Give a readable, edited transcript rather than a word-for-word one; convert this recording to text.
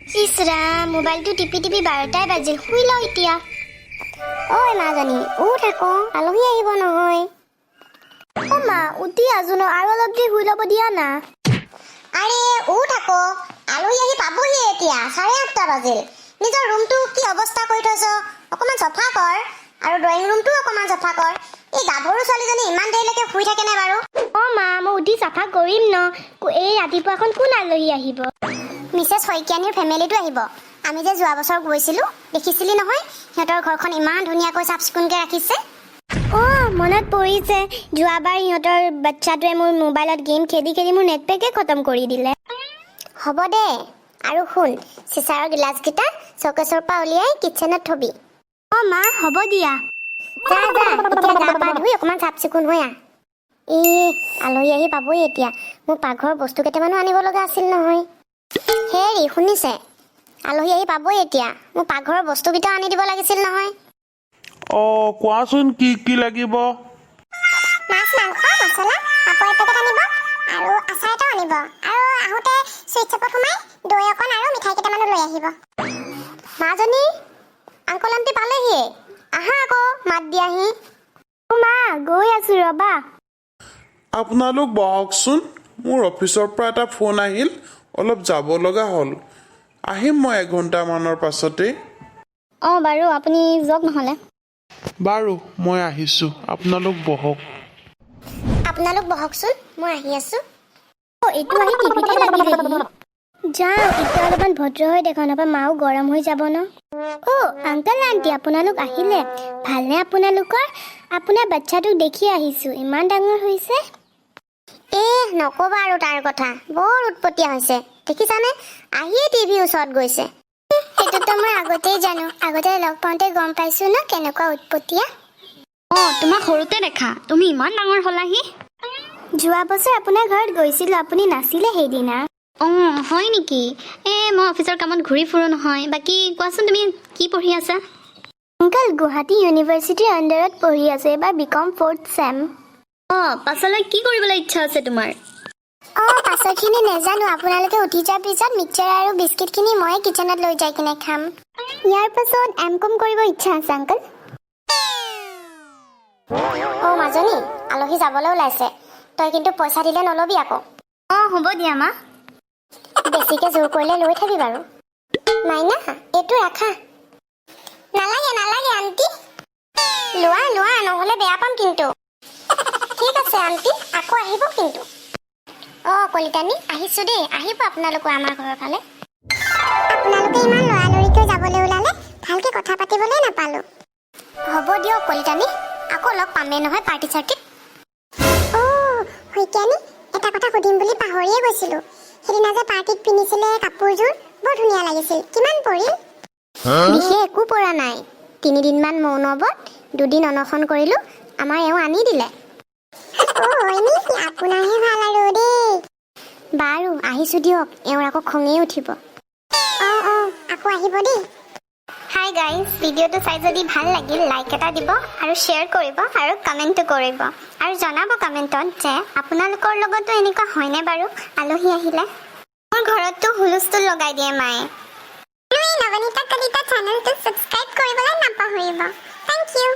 ইছৰা মোবাইলটো টিপি টিপি 12টাই বাজিল শুই লওঁ এতিয়া ঐ মাজনী উঠ আকৌ আলহী আহিব নহয় অ মা উঠি আছো ন আৰু অলপ দেৰি শুই ল'ব দিয়া না আৰে উঠ আকৌ আলহী আহি পাবহি এতিয়া 8:30 বাজিল নিজৰ ৰুমটো কি অৱস্থা কৰি থৈছ অকমান চফা কৰ আৰু ড্ৰয়িং ৰুমটো অকমান চফা কৰ এই গাভৰু ছোৱালীজনী ইমান দেৰিলৈকে শুই থাকে নে বাৰু অ মা মই উঠি চাফা কৰিম ন এই ৰাতিপুৱাখন কোন আলহী আহিব মিছেছ শইকীয়ানীৰ ফেমিলিটো আহিব আমি যে যোৱা বছৰ গৈছিলোঁ দেখিছিলি নহয় সিহঁতৰ ঘৰখন ইমান ধুনীয়াকৈ চাফ চিকুণকৈ ৰাখিছে অ মনত পৰিছে যোৱাবাৰ সিহঁতৰ বাচ্চাটোৱে মোৰ মোবাইলত গেম খেলি খেলি মোৰ নেটপেকে খতম কৰি দিলে হ'ব দে আৰু শুন চিচাৰৰ গিলাচকেইটা চকেছৰ পৰা উলিয়াই কিটচেনত থবি অ মা হ'ব দিয়া যা যা এতিয়া গা পা ধুই অকণমান চাফ চিকুণ হৈ আহ আলহী আহি পাবহি এতিয়া মোৰ পাকঘৰৰ বস্তু কেইটামানো আনিব লগা আছিল নহয় হেৰি শুনিছে আলহী আহি পাবহি এতিয়া মোৰ পাকঘৰৰ বস্তুকেইটাও আনি দিব লাগিছিল নহয় কোৱাচোন কি লাগিব মাছ মাংস মছলা পাপৰ এপেকেট আনিব আৰু আচাৰ এটাও আনিব আৰু আহোঁতে চুইট শ্বপত সোমাই দৈ অকণ আৰু মিঠাই কেইটামানো লৈ আহিব মাজনী আংকল আণ্টি পালেহিয়ে আহা আকৌ মাত দিয়াহি অ মা গৈ আছো ৰবা আপোনালোক বহকচোন মোৰ অফিচৰ পৰা এটা ফোন আহিল অলপ যাব লগা হ'ল আহিম মই এঘণ্টামানৰ পাছতেই অ বাৰু আপুনি যাওক নহ'লে বাৰু মই আহিছোঁ আপোনালোক বহক আপোনালোক বহকচোন মই আহি আছোঁ এইটো আহি টিভিতে লাগি গ'ল যাওঁ এতিয়া অলপমান ভদ্ৰ হৈ দেখা নাপা মাও গৰম হৈ যাব ন আংকল আণ্টি আপোনালোক আহিলে ভালনে আপোনালোকৰ আপোনাৰ বাচ্চাটোক দেখি আহিছোঁ ইমান ডাঙৰ হৈছে নক'বা আৰু তাৰ কথা বৰ উৎপতীয়া হৈছে দেখিছানে আহিয়ে টিভিৰ ওচৰত গৈছে সেইটোতো মই আগতেই জানো আগতে লগ পাওঁতে গম পাইছোঁ ন কেনেকুৱা উৎপতীয়া তোমাক সৰুতে দেখা তুমি ইমান ডাঙৰ হলাহি যোৱা বছৰ আপোনাৰ ঘৰত গৈছিলোঁ আপুনি নাছিলে সেইদিনা হয় নেকি মই অফিচৰ কামত ঘূৰি ফুৰোঁ নহয় বাকী কোৱাচোন তুমি কি পঢ়ি আছা আংকল গুৱাহাটী ইউনিভাৰ্চিটিৰ আণ্ডাৰত পঢ়ি আছোঁ এইবাৰ BCom 4th চেম পাছলৈ কি কৰিবলৈ ইচ্ছা আছে তোমাৰ পাছৰখিনি নেজানো আপোনালোকে উঠি যোৱাৰ পিছত মিক্সাৰ আৰু বিস্কিটখিনি মই কিচেনত লৈ যাই কিনে খাম ইয়াৰ পাছত MCom কৰিব ইচ্ছা আছে আংকল মাজনী আলহী যাবলৈ ওলাইছে তই কিন্তু পইচা দিলে নল'বি আকৌ হ'ব দিয়া মা বেছিকৈ জোৰ কৰিলে লৈ থাকি বাৰু মাইনা এইটো ৰাখা নালাগে নালাগে আণ্টি লোৱা লোৱা নহ'লে বেয়া পাম কিন্তু ঠিক আছে আণ্টি আকৌ আহিব কিন্তু কলিতানী আহিছোঁ দেই আহিব আপোনালোকো আমাৰ ঘৰৰ ফালে আপোনালোকে ইমান লৰালৰিকৈ যাবলৈ ওলালে ভালকৈ কথা পাতিবলৈ নাপালোঁ হ'ব দিয়ক কলিতানী আকৌ লগ পামেই নহয় পাৰ্টি চাৰ্টিত শইকীয়ানী এটা কথা সুধিম বুলি পাহৰিয়ে গৈছিলোঁ সেইদিনা যে পাৰ্টিত পিন্ধিছিলে কাপোৰযোৰ বৰ ধুনীয়া লাগিছিল কিমান পৰিল বিশেষ একো পৰা নাই 3 দিনমান মৌনব্ৰত 2 দিন অনশন কৰিলোঁ আমাৰ এওঁ আনি দিলে আপোনাৰহে ভাল আৰু দেই বাৰু আহিছোঁ দিয়ক এওঁৰ আকৌ খঙেই উঠিব আকৌ আহিব দেই হাই গাইজ ভিডিঅ'টো চাই যদি ভাল লাগিল লাইক এটা দিব আৰু শ্বেয়াৰ কৰিব আৰু কমেণ্টটো কৰিব আৰু জনাব কমেণ্টত যে আপোনালোকৰ লগতো এনেকুৱা হয়নে বাৰু আলহী আহিলে মোৰ ঘৰততো হুলস্থুল লগাই দিয়ে মায়ে নৱনীতা কলিতা চেনেলটো ছাবস্ক্ৰাইব কৰিবলৈ নাপাহৰিব থেংক ইউ